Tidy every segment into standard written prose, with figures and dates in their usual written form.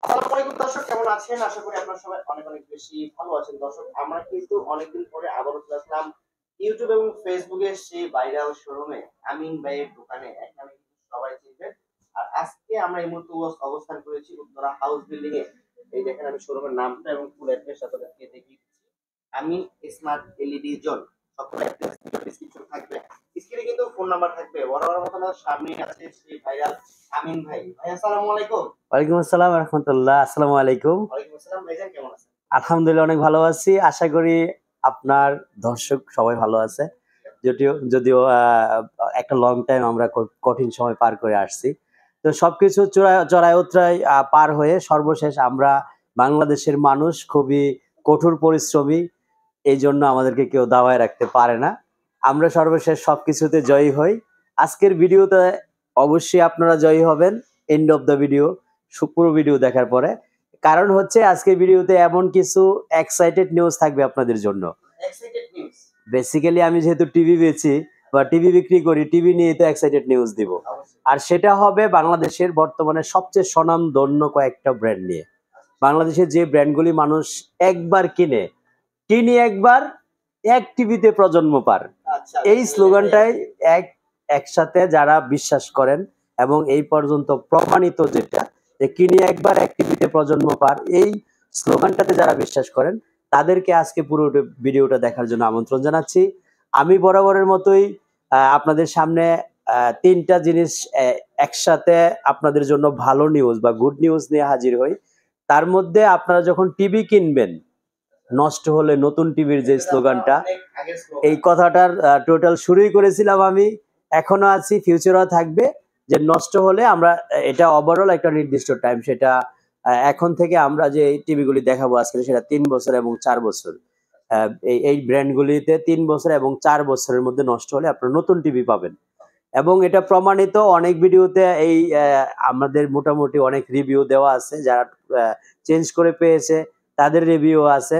আসসালামু আলাইকুম দর্শক, কেমন আছেন? আশা করি আপনারা সবাই অনেক অনেক বেশি ভালো আছেন। দর্শক, আমরা কিন্তু অনেকদিন পরে আবারও চলে আসলাম ইউটিউব এবং ফেসবুকে সেই ভাইরাল শোরুমে আমিন ভাইয়ের দোকানে। এক নামে কিন্তু সবাই চিনবেন। আর আজকে আমরা এই মুহূর্তে অবস্থান করেছি উত্তরা হাউস বিল্ডিং এ। এই দেখেন, আমি শোরুমের নামটা এবং ফুল অ্যাড্রেস আপনাদেরকে দেখিয়ে দিচ্ছি। আমিন স্মার্ট এলইডি জোন। সকলের অ্যাড্রেস ডিসক্রিপশন থাকবে। স্ক্রিনে কিন্তু ফোন নাম্বার থাকবে। বরাবর মতো আমাদের সামনে আছে সেই ভাইরাল আমিন ভাই। ভাই আসসালামু আলাইকুম। ওয়ালাইকুম আসসালাম রাহমাতুল্লাহ। আসসালামু আলাইকুম। ওয়ালাইকুম আসসালাম। ভাইজান কেমন আছেন? আলহামদুলিল্লাহ অনেক ভালো আছি। আশা করি আপনার দর্শক সবাই ভালো আছে। যদিও যদিও একটা লং টাইম আমরা কঠিন সময় পার করে আসছি। তো সবকিছু চড়াই উতরাই পার হয়ে সর্বশেষ আমরা বাংলাদেশের মানুষ খুবই কঠোর পরিশ্রমী। এই জন্য আমাদেরকে কেউ দাবায় রাখতে পারে না। আমরা সর্বশেষ সবকিছুতে জয়ী হই। আজকের ভিডিওতে অবশ্যই আপনারা জয়ী হবেন এন্ড অফ দ্য ভিডিও, পুরো ভিডিও দেখার পরে। কারণ হচ্ছে আজকের ভিডিওতে এমন কিছু এক্সাইটেড নিউজ থাকবে আপনাদের জন্য। Excited news. বেসিক্যালি আমি যেহেতু টিভি বেচি বা টিভি বিক্রি করি, টিভি নিয়ে তো এক্সাইটেড নিউজ দিব। আর সেটা হবে বাংলাদেশের বর্তমানে সবচেয়ে স্বনামধন্য কয়েকটা ব্র্যান্ড নিয়ে। বাংলাদেশের যে ব্র্যান্ডগুলি মানুষ একবার কিনে একবার এক টিভিতে প্রজন্ম পার, আচ্ছা, এই স্লোগানটাই একসাথে যারা বিশ্বাস করেন এবং এই পর্যন্ত প্রমাণিত যেটা যে কিনে একবার এক টিভিতে প্রজন্ম পার, এই স্লোগানটাতে যারা বিশ্বাস করেন তাদেরকে আজকে পুরো ভিডিওটা দেখার জন্য আমন্ত্রণ জানাচ্ছি। আমি বরাবরের মতোই আপনাদের সামনে তিনটা জিনিস একসাথে আপনাদের জন্য ভালো নিউজ বা গুড নিউজ নিয়ে হাজির হই। তার মধ্যে আপনারা যখন টিভি কিনবেন, নষ্ট হলে নতুন টিভির যে স্লোগানটা, এই কথাটার টোটাল শুরুই করেছিলাম আমি, এখনো আছি, ফিউচারও থাকবে। যে নষ্ট হলে আমরা এটা ওভারঅল একটা নির্দিষ্ট টাইম, সেটা এখন থেকে আমরা যে টিভিগুলি দেখাবো আজকে সেটা 3 বছর এবং 4 বছর। এই ব্র্যান্ডগুলিতে 3 বছর এবং 4 বছরের মধ্যে নষ্ট হলে আপনারা নতুন টিভি পাবেন। এবং এটা প্রমাণিত অনেক ভিডিওতে, এই আমাদের মোটামুটি অনেক রিভিউ দেওয়া আছে, যারা চেঞ্জ করে পেয়েছে তাদের রিভিউ আছে।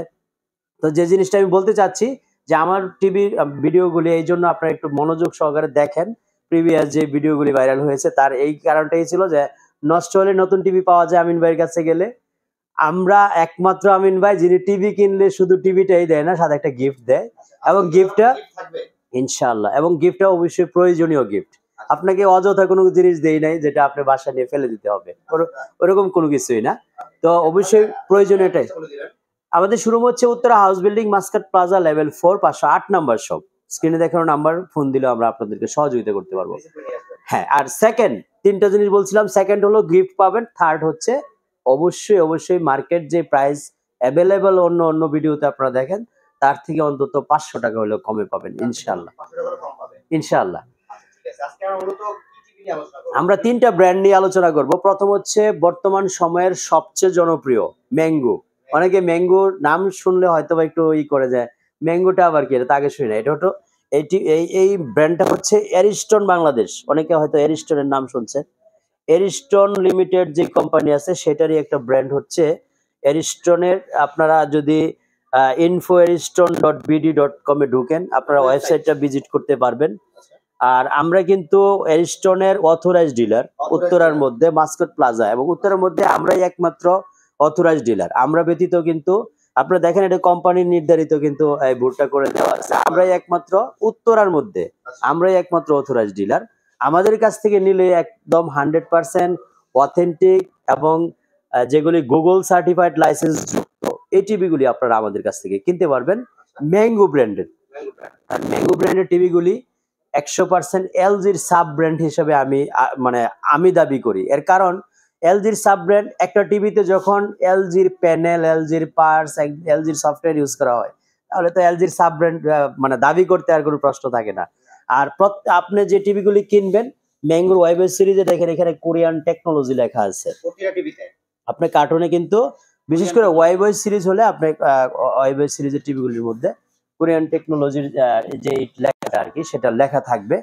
তো যে জিনিসটা আমি বলতে চাচ্ছি যে আমার টিভির ভিডিওগুলি এই জন্য আপনারা একটু মনোযোগ সহকারে দেখেন। প্রিভিয়াস যে ভিডিওগুলি ভাইরাল হয়েছে তার এই কারণটাই ছিল যে নষ্ট হলে নতুন টিভি পাওয়া যায় আমিন ভাইয়ের কাছে গেলে। আমরা একমাত্র আমিন ভাই যিনি টিভি কিনলে শুধু টিভিটাই দেয় না, সাথে একটা গিফট দেয়। এবং গিফটটা ইনশাআল্লাহ, এবং গিফটটা অবশ্যই প্রয়োজনীয় গিফট। আপনাকে অযথা কোনো জিনিস দেই নাই যেটা আপনি বাসা নিয়ে ফেলে দিতে হবে, ওরকম কোনো কিছুই না। তো অবশ্যই প্রয়োজনীয়টাই। আমাদের শুরু হচ্ছে Uttara house building, Muscat plaza, level 4, 508 number shop. স্ক্রিনে দেখানো নাম্বার ফোন দিলে আমরা আপনাদেরকে সহযোগিতা করতে পারবো। হ্যাঁ, আর সেকেন্ড তিনটা জিনিস বলছিলাম। সেকেন্ড হলো গিফট পাবেন। থার্ড হচ্ছে অবশ্যই মার্কেট যে প্রাইস অ্যাভেলেবল অন্য ভিডিওতে আপনারা দেখেন তার থেকে অন্তত 500 টাকা হলেও কমে পাবেন ইনশাআল্লাহ। ইনশাআল্লাহ আমরা তিনটা ব্র্যান্ড নিয়ে আলোচনা করব। প্রথম হচ্ছে বর্তমান সময়ের সবচেয়ে জনপ্রিয় ম্যাঙ্গো। অনেকে ম্যাঙ্গোর নাম শুনলে হয়তো বা একটু করে যায়, ম্যাঙ্গোটা আবার কি, এটা আগে শুনি না। এটা হলো এই ব্র্যান্ডটা হচ্ছে এরিস্টন বাংলাদেশ। অনেকে হয়তো এরিস্টনের নাম শুনছে। এরিস্টন লিমিটেড যে কোম্পানি আছে সেটারই একটা ব্র্যান্ড হচ্ছে এরিস্টনের। আপনারা যদি info.ariston.bd.com এ ঢুকেন, আপনারা ওয়েবসাইটটা ভিজিট করতে পারবেন। আর আমরা কিন্তু এরিস্টনের অথরাইজ ডিলার উত্তরার মধ্যে, মাস্কট প্লাজা এবং উত্তরার মধ্যে আমরাই একমাত্র অথরাইজ ডিলার। আমরা ব্যতীত কিন্তু আপনারা দেখেন এটা কোম্পানির নির্ধারিত, কিন্তু এই বোর্ডটা করে দেওয়া আছে, আমরাই একমাত্র উত্তরার মধ্যে, আমরাই একমাত্র অথরাইজ ডিলার। আমাদের কাছ থেকে নিলে একদম 100% অথেন্টিক এবং যেগুলি গুগল সার্টিফাইড লাইসেন্স যুক্ত এই টিভিগুলি আপনারা আমাদের কাছ থেকে কিনতে পারবেন। ম্যাঙ্গো ব্র্যান্ডের, আর ম্যাঙ্গো ব্র্যান্ডের টিভিগুলি 100% এলজির সাব ব্র্যান্ড হিসেবে আমি দাবি করি। এর কারণ এলজির সাব ব্র্যান্ড, একটা টিভিতে যখন এলজির প্যানেল, এলজির পার্টস, এলজির সফটওয়্যার ইউজ করা হয়, তাহলে তো এলজির সাব ব্র্যান্ড দাবি করতে আর কোনো প্রশ্ন থাকে না। আর আপনি যে টিভিগুলি কিনবেন ম্যাঙ্গোর ওয়েব সিরিজে দেখেন এখানে কোরিয়ান টেকনোলজি লেখা আছে। আপনি কার্টুনে কিন্তু বিশেষ করে ওয়েব সিরিজ হলে আপনি ওয়েব সিরিজের টিভিগুলির মধ্যে কোরিয়ান টেকনোলজির যে লেখাটা আর কি সেটা লেখা থাকবে।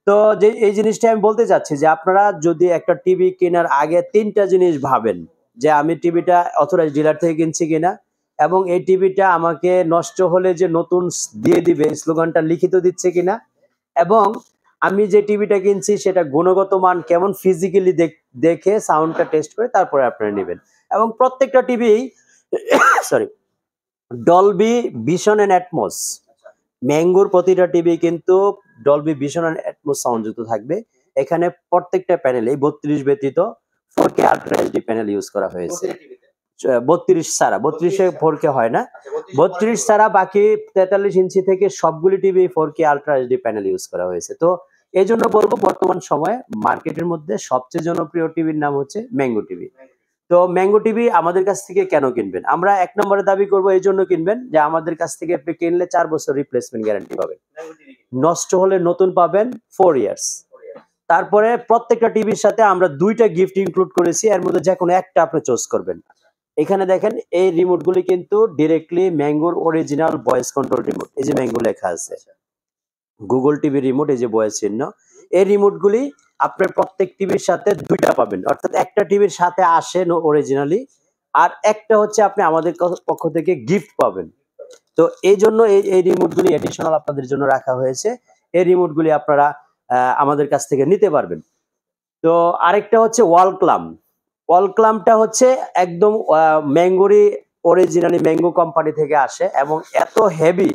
তো যে এই জিনিসটা আমি বলতে চাচ্ছি যে আপনারা যদি একটা টিভি কেনার আগে তিনটা জিনিস ভাবেন যে আমি টিভিটা অথরাইজ ডিলার থেকে কিনছি কিনা, এবং এই টিভিটা আমাকে নষ্ট হলে যে নতুন দিয়ে দিবে স্লোগানটা লিখিত দিচ্ছে কিনা, এবং আমি যে টিভিটা কিনছি সেটা গুণগত মান কেমন ফিজিক্যালি দেখে সাউন্ডটা টেস্ট করে তারপরে আপনারা নেবেন। এবং প্রত্যেকটা TV sorry Dolby Vision and Atmos, ম্যাঙ্গোর প্রতিটা টিভি কিন্তু ডলবি ভিশন এন্ড অ্যাটমস সাউন্ডযুক্ত থাকবে। এখানে প্রত্যেকটা প্যানেলে 32 ব্যতীত 4K ultra HD panel use করা হয়েছে। 32 ছাড়া, 32-এ 4K হয় না, 32 ছাড়া বাকি 43 ইঞ্চি থেকে সবগুলি TV 4K ultra HD panel use করা হয়েছে। তো এই জন্য বলবো বর্তমান সময়ে মার্কেটের মধ্যে সবচেয়ে জনপ্রিয় টিভির নাম হচ্ছে ম্যাঙ্গো টিভি। তো ম্যাঙ্গো টিভি আমাদের কাছ থেকে কেন কিনবেন? আমরা 1 নম্বরে দাবি করব এই জন্য কিনবেন যে আমাদের কাছ থেকে আপনি কিনলে 4 বছর রিপ্লেসমেন্ট গ্যারান্টি পাবেন, নষ্ট হলে নতুন পাবেন 4 ইয়ার্স। তারপরে প্রত্যেকটা টিভির সাথে আমরা 2টা গিফট ইনক্লুড করেছি, এর মধ্যে যে কোনো একটা আপনি চুজ করবেন। এখানে দেখেন এই রিমোটগুলি কিন্তু ডিরেক্টলি ম্যাঙ্গোর অরিজিনাল ভয়েস কন্ট্রোল রিমোট, এই যে ম্যাঙ্গো লেখা আছে গুগল টিভি রিমোট, এই যে ভয়েস চিহ্ন। এই রিমোটগুলি আপনার প্রত্যেক টিভির সাথে 2টা পাবেন, অর্থাৎ একটা টিভির সাথে আসে অরিজিনালি, আর একটা হচ্ছে আপনি আমাদের পক্ষ থেকে গিফট পাবেন। তো এই জন্য এই রিমোটগুলি এডিশনাল আপনাদের জন্য রাখা হয়েছে। এই রিমোটগুলি আপনারা আমাদের কাছ থেকে নিতে পারবেন। তো আরেকটা হচ্ছে ওয়াল ক্লাম। ওয়াল ক্লামটা হচ্ছে একদম ম্যাঙ্গোরই অরিজিনালি ম্যাঙ্গো কোম্পানি থেকে আসে এবং এত হেভি,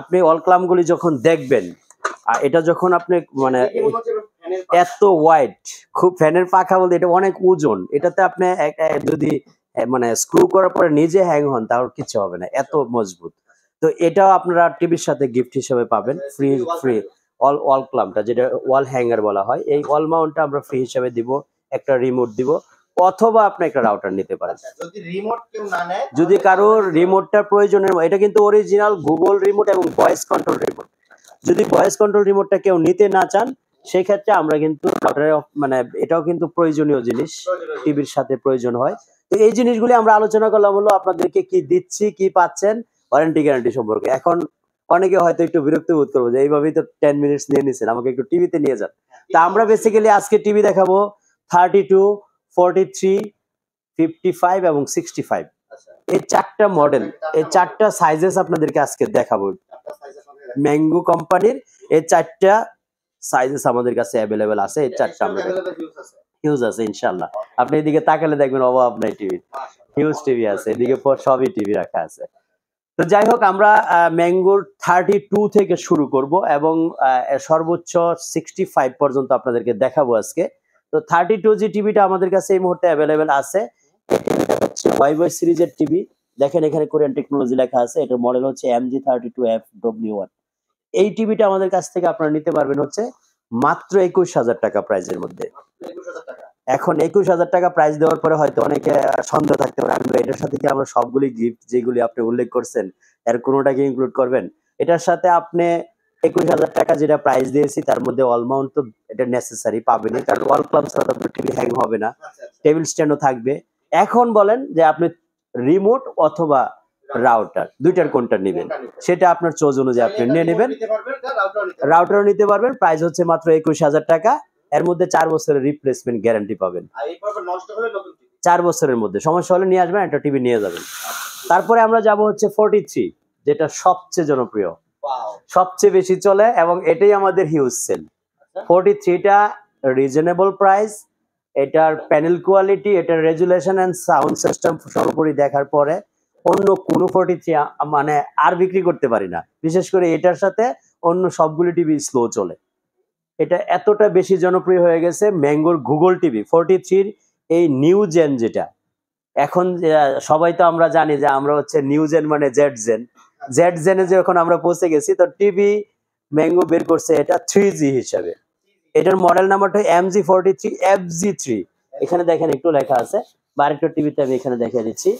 আপনি ওয়াল ক্লামগুলি যখন দেখবেন এটা যখন আপনি মানে এত ওয়াইড, খুব ফ্যানের পাখা বলতে এটা অনেক ওজন, এটাতে আপনি যদি মানে স্ক্রু করার পরে নিজে হ্যাং হন তাহলে কিছু হবে না, এত মজবুত। তো এটাও আপনারা টিভির সাথে গিফট হিসেবে পাবেন, ফ্রি ফ্রি ওয়াল ক্লামটা, যেটা ওয়াল হ্যাঙ্গার বলা হয়, এই ওয়াল মাউন্টটা আমরা ফ্রি হিসেবে দিব, একটা রিমোট দিব, অথবা আপনি একটা রাউটার নিতে পারেন। যদি রিমোট কেউ না নেয়, যদি কারোর রিমোটটার প্রয়োজনের, এটা কিন্তু অরিজিনাল গুগল রিমোট এবং ভয়েস কন্ট্রোল রিমোট। যদি ভয়েস কন্ট্রোল রিমোটটা কেউ নিতে না চান, সেই ক্ষেত্রে আমরা কিন্তু মানে এটাও কিন্তু প্রয়োজনীয় জিনিস, টিভির সাথে প্রয়োজন হয়। তো এই জিনিসগুলি আমরা আলোচনা করলাম হলো আপনাদেরকে কি দিচ্ছি, কি পাচ্ছেন, ওয়ারেন্টি গ্যারান্টি সম্পর্কে। এখন অনেকে হয়তো একটু বিরক্ত বোধ করবো যে এইভাবেই তো 10 মিনিটস নিয়ে নিচ্ছেন, আমাকে একটু টিভিতে নিয়ে যান। তা আমরা বেসিক্যালি আজকে টিভি দেখাবো 32, 43, 55 এবং 65, এই 4টা মডেল, এই 4টা সাইজেস আপনাদেরকে আজকে দেখাবো। ম্যাঙ্গো কোম্পানির এই 4টা সাইজেস আমাদের কাছে অ্যাভেলেবেল আছে। এই 4টা আমরা হিউজ আছে ইনশাআল্লাহ। আপনি এদিকে তাকালে দেখবেন অভাব নাই টিভির, হিউজ টিভি আছে, এদিকে সবই টিভি রাখা আছে। তো যাই হোক, আমরা ম্যাঙ্গোর 32 থেকে শুরু করব এবং সর্বোচ্চ 65 পর্যন্ত আপনাদেরকে দেখাবো আজকে। তো 32G টিভিটা আমাদের কাছে এই মুহূর্তে অ্যাভেলেবেল আছে। এই টিভিটা হচ্ছে ওয়াইবয় সিরিজের টিভি, দেখেন এখানে কোরিয়ান টেকনোলজি লেখা আছে, এটার মডেল হচ্ছে MG32FW1। এই টিভিটা আমাদের কাছ থেকে আপনারা নিতে পারবেন হচ্ছে মাত্র 21,000 টাকা প্রাইজের মধ্যে। এখন 21,000 টাকা প্রাইস দেওয়ার পরে হয়তো অনেকে সন্দেহ থাকতে পারে, এটার সাথে কি আমরা সবগুলি গিফট যেগুলি আপনি উল্লেখ করছেন এর কোনোটাকে ইনক্লুড করবেন? এটার সাথে আপনি 21,000 টাকা যেটা প্রাইস দিয়েছি তার মধ্যে অল মাউন্ট তো এটা নেসেসারি পাবেনই, কারণ ওয়াল ক্লাম ছাড়া আপনার টিভি হ্যাং হবে না, টেবিল স্ট্যান্ডও থাকবে। এখন বলেন যে আপনি রিমোট অথবা রাউটার, দুইটার কোনটা নেবেন, সেটা আপনার চয়েস অনুযায়ী আপনি নিয়ে নেবেন। রাউটারও নিতে পারবেন, প্রাইস হচ্ছে মাত্র 21,000 টাকা। এর মধ্যে 4 বছরের রিপ্লেসমেন্ট গ্যারান্টি পাবেন। 4 বছরের মধ্যে সমস্যা হলে নিয়ে আসবেন, একটা টিভি নিয়ে যাবেন। তারপরে আমরা যাব হচ্ছে 43, যেটা সবচেয়ে জনপ্রিয়, সবচেয়ে বেশি চলে এবং এটাই আমাদের হিউজ সেল। 43টা রিজনেবল প্রাইস, এটার প্যানেল কোয়ালিটি, এটার রেজুলেশন এন্ড সাউন্ড সিস্টেম সর্বোপরি দেখার পরে অন্য কোনো 43 মানে আর বিক্রি করতে পারি না। বিশেষ করে এটার সাথে অন্য সবগুলি টিভি স্লো চলে, এটা এতটা বেশি জনপ্রিয় হয়ে গেছে। ম্যাঙ্গোর গুগল টিভি 43 এই নিউ জেন, যেটা এখন সবাই তো আমরা জানি যে আমরা হচ্ছে নিউ জেন মানে জেড জেনে যখন আমরা পৌঁছে গেছি, তো টিভি ম্যাঙ্গো বের করছে এটা 3G হিসাবে। এটার মডেল নাম্বারটা MG43FG3। এখানে দেখেন একটু লেখা আছে, বা আরেকটা টিভিতে আমি এখানে দেখিয়ে দিচ্ছি,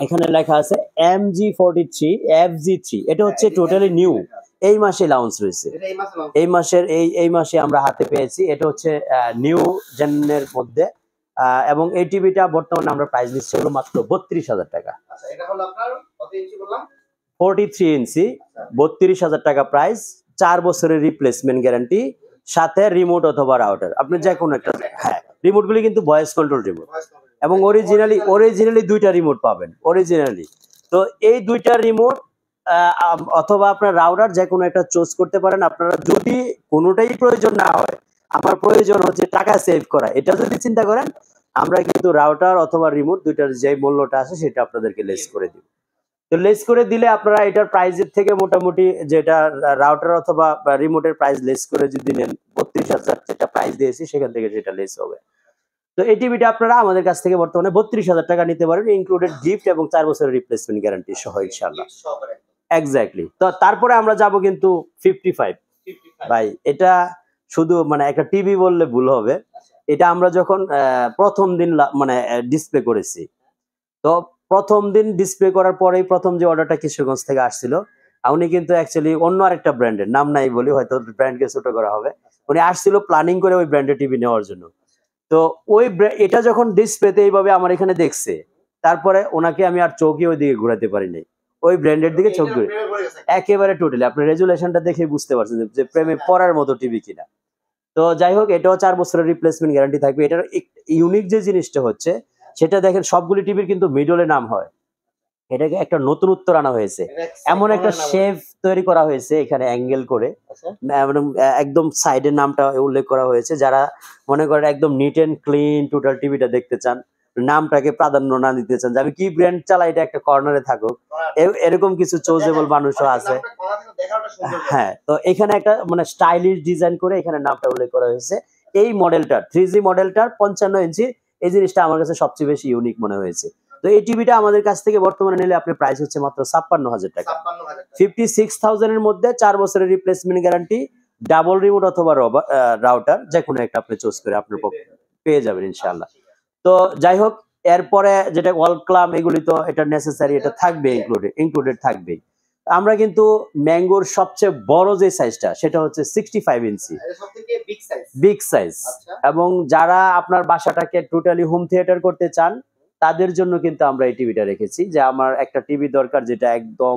এখানে লেখা আছে MG43FG3। এটা হচ্ছে টোটালি নিউ, এই মাসে লঞ্চ হয়েছে, এই মাসে আমরা হাতে পেয়েছি। এটা হচ্ছে নিউ জেনের মধ্যে, এবং এই টিভিটা বর্তমানে আমরা প্রাইস দিচ্ছি হলো মাত্র 32,000 টাকা। 43 ইঞ্চি 32,000 টাকা প্রাইস, 4 বছরের রিপ্লেসমেন্ট গ্যারান্টি, সাথে রিমোট অথবা রাউটার, আপনি যে কোনো একটা। হ্যাঁ, রিমোটগুলি কিন্তু ভয়েস কন্ট্রোল রিমোট এবং অরিজিনালি 2টা রিমোট পাবেন অরিজিনালি। তো এই 2টা রিমোট অথবা আপনার রাউটার যে কোনো একটা চুজ করতে পারেন আপনারা। যদি কোনোটাই প্রয়োজন না হয়, আমার প্রয়োজন হচ্ছে টাকা সেভ করা, এটা যদি চিন্তা করেন, আমরা কিন্তু রাউটার অথবা রিমোট দুইটার যে মূল্যটা আছে সেটা আপনাদেরকে লেস করে দিব। তো লেস করে দিলে আপনারা এটার প্রাইসের থেকে মোটামুটি যেটা রাউটার অথবা রিমোটের প্রাইস লেস করে যদি নেন 32,000 যেটা প্রাইস দিয়েছি সেখান থেকে সেটা লেস হবে। তো এই টিভিটা আপনারা আমাদের কাছ থেকে বর্তমানে 32,000 টাকা নিতে পারেন, ইনক্লুডেড গিফট এবং 4 বছরের রিপ্লেসমেন্ট গ্যারান্টি সহ ইনশাআল্লাহ। এক্স্যাক্টলি। তো তারপরে আমরা যাব কিন্তু 55 ভাই। এটা শুধু মানে একটা টিভি বললে ভুল হবে। এটা আমরা যখন প্রথম দিন মানে ডিসপ্লে করেছি, তো প্রথম দিন ডিসপ্লে করার পরেই প্রথম যে অর্ডারটা কিশোরগঞ্জ থেকে আসছিল, উনি কিন্তু অ্যাকচুয়ালি অন্য আরেকটা ব্র্যান্ডের, নাম নাই বলি হয়তো ব্র্যান্ডকে ছোট করা হবে, উনি আসছিল প্ল্যানিং করে ওই ব্র্যান্ডের টিভি নেওয়ার জন্য। তো ওই এটা যখন ডিসপ্লেতে এইভাবে আমার এখানে দেখছে, তারপরে ওনাকে আমি আর চোখে ওই দিকে ঘোরাতে পারি নাই, ওই ব্র্যান্ডের দিকে চোখ ঘুরে একেবারে টোটালি আপনি রেজুলেশনটা দেখে বুঝতে পারছেন যে প্রেমে পড়ার মতো টিভি কিনা। তো যাই হোক, এটাও 4 বছরের রিপ্লেসমেন্ট গ্যারান্টি থাকবে। এটার ইউনিক যে জিনিসটা হচ্ছে সেটা দেখেন, সবগুলি টিভির কিন্তু মিডলে নাম হয়, এটাকে একটা নতুন উত্তর আনা হয়েছে, এমন একটা শেপ তৈরি করা হয়েছে এখানে অ্যাঙ্গেল করে, একদম সাইডের নামটা উল্লেখ করা হয়েছে। যারা মনে করেন একদম নিট এন্ড ক্লিন টোটাল টিভিটা দেখতে চান, নামটাকে প্রাধান্য না দিতে চান যে আমি কি ব্র্যান্ড চালাই, এটা একটা কর্নারে থাকুক, এরকম কিছু চোজেবল মানুষও আছে। হ্যাঁ, তো এখানে একটা মানে স্টাইলিশ ডিজাইন করে এখানে নামটা উল্লেখ করা হয়েছে। এই মডেলটা 3G মডেলটার 55 ইঞ্চি, এই জিনিসটা আমার কাছে সবচেয়ে বেশি ইউনিক মনে হয়েছে। তো এই টিভিটা আমাদের কাছ থেকে বর্তমানে নিলে আপনার প্রাইস হচ্ছে মাত্র 56,000 টাকা। 56,000 এর মধ্যে 4 বছরের রিপ্লেসমেন্ট গ্যারান্টি, ডাবল রিমোট অথবা রাউটার যে কোনো একটা আপনি চুজ করে আপনার পেয়ে যাবেন ইনশাআল্লাহ। তো যাই হোক, এরপরে যেটা ওয়াল ক্লাম, এগুলি তো এটা নেসেসারি, এটা থাকবে, ইনক্লুডেড থাকবে। আমরা কিন্তু ম্যাঙ্গোর সবচেয়ে বড় যে সাইজটা সেটা হচ্ছে 65 ইঞ্চি, বিগ সাইজ। এবং যারা আপনার বাসাটাকে টোটালি হোম থিয়েটার করতে চান তাদের জন্য কিন্তু আমরা এই টিভিটা রেখেছি, যে আমার একটা টিভি দরকার যেটা একদম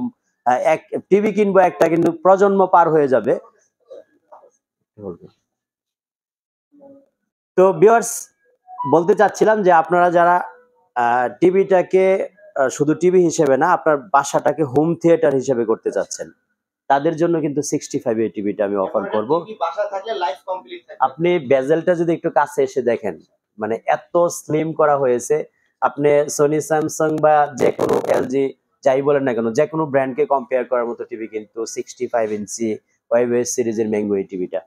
এক টিভি কিনবো একটা, কিন্তু প্রজন্ম পার হয়ে যাবে। তো ভিউয়ার্স, বলতে চাচ্ছিলাম যে আপনারা যারা টিভিটাকে শুধু টিভি হিসেবে না, আপনার বাসাটাকে হোম থিয়েটার হিসেবে করতে চাচ্ছেন, তাদের জন্য কিন্তু 65 এই টিভিটা আমি অফার করব। আপনি বেজেলটা যদি একটু কাছে এসে দেখেন, মানে এত স্লিম করা হয়েছে। আপনি সোনি, স্যামসাং বা যে কোনো এলজি যাই বলেন না কেন, যে কোনো ব্র্যান্ডকে কম্পেয়ার করার মতো টিভি কিন্তু 65 ইঞ্চি ওয়াইওএস সিরিজের ম্যাঙ্গো এই টিভিটা।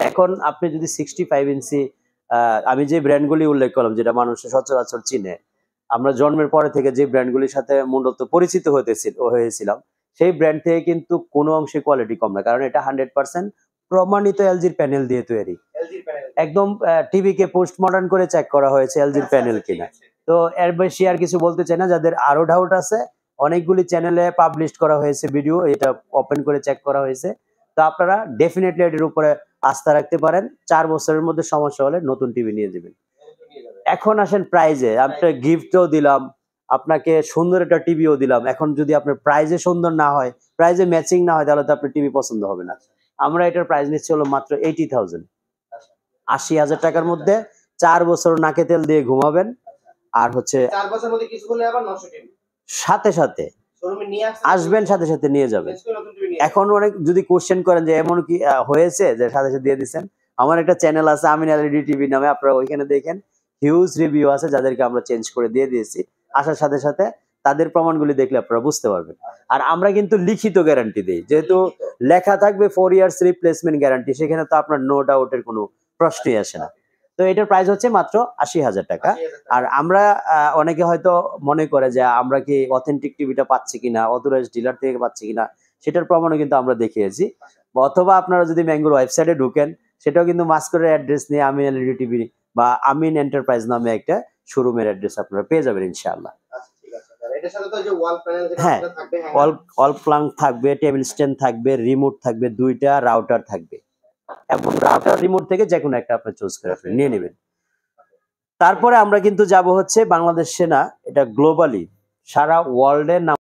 এখন আপনি যদি 65 ইঞ্চি, আমি যে ব্র্যান্ডগুলি উল্লেখ করলাম যেটা মানুষের সচরাচর চিনে, আমরা জন্মের পরে থেকে যে ব্র্যান্ডগুলির সাথে মূলত পরিচিত হয়েছিলাম, সেই ব্র্যান্ড থেকে কিন্তু কোনো অংশে কোয়ালিটি কম না, কারণ এটা 100% প্রমাণিত এলজির প্যানেল দিয়ে তৈরি। একদম টিভিকে পোস্ট মডার্ন করে চেক করা হয়েছে এলজির প্যানেল কিনা। তো এর বেশি আর কিছু বলতে চাই না। যাদের আরো ডাউট আছে, অনেকগুলি চ্যানেলে পাবলিশ করা হয়েছে ভিডিও, এটা ওপেন করে চেক করা হয়েছে। তো আপনারা ডেফিনেটলি এটির উপরে আস্থা রাখতে পারেন। 4 বছরের মধ্যে সমস্যা হলে নতুন টিভি নিয়ে যাবেন। এখন আসেন প্রাইজে, আপনার গিফটও দিলাম, আপনাকে সুন্দর একটা টিভিও দিলাম। এখন যদি আপনার প্রাইজে সুন্দর না হয়, প্রাইজে ম্যাচিং না হয়, তাহলে তো আপনার টিভি পছন্দ হবে না। আমরা এটার প্রাইস নিচ্ছি হলো মাত্র 80,000, 80,000 টাকার মধ্যে 4 বছর নাকে তেল দিয়ে ঘুমাবেন। আর হচ্ছে 4 বছরের মধ্যে কিছু হলে আবার 900 টিভি সাথে সাথে আসবেন, সাথে সাথে নিয়ে যাবেন। এখন অনেক যদি কোশ্চেন করেন যে এমন কি হয়েছে যে সাথে সাথে দিয়ে দিচ্ছেন, আমার একটা চ্যানেল আছে আমিন এলইডি টিভি নামে, আপনারা ওইখানে দেখেন হিউজ রিভিউ আছে যাদেরকে আমরা চেঞ্জ করে দিয়ে দিয়েছি। আসার সাথে সাথে তাদের প্রমাণগুলি দেখলে আপনারা বুঝতে পারবেন। আর আমরা কিন্তু লিখিত গ্যারান্টি দিই, যেহেতু লেখা থাকবে 4 ইয়ার্স রিপ্লেসমেন্ট গ্যারান্টি, সেখানে তো আপনার নো ডাউটের কোনো প্রশ্নই আসে না। তো এটার প্রাইস হচ্ছে মাত্র 80,000 টাকা। আর আমরা অনেকে হয়তো মনে করে যে আমরা কি অথেন্টিক টিভিটা পাচ্ছি কিনা, অথরাইজড ডিলার থেকে পাচ্ছি কিনা, সেটার প্রমাণও কিন্তু আমরা দেখিয়েছি। অথবা আপনারা যদি ম্যাঙ্গোর ওয়েবসাইটে ঢুকেন, সেটাও কিন্তু মাস্করের অ্যাড্রেস নিয়ে আমিন এলইডি টিভি বা আমিন এন্টারপ্রাইজ নামে একটা শোরুমের অ্যাড্রেস আপনারা পেয়ে যাবেন ইনশাআল্লাহ। হ্যাঁ, ওয়াল প্লাঙ্ক থাকবে, টেবিল স্ট্যান্ড থাকবে, রিমোট থাকবে, 2টা রাউটার থাকবে, এবং রাউটার রিমোট থেকে যে কোনো একটা আপনি চুজ করে আপনি নিয়ে নেবেন। তারপরে আমরা কিন্তু যাব হচ্ছে বাংলাদেশে না, এটা গ্লোবালি সারা ওয়ার্ল্ডের নাম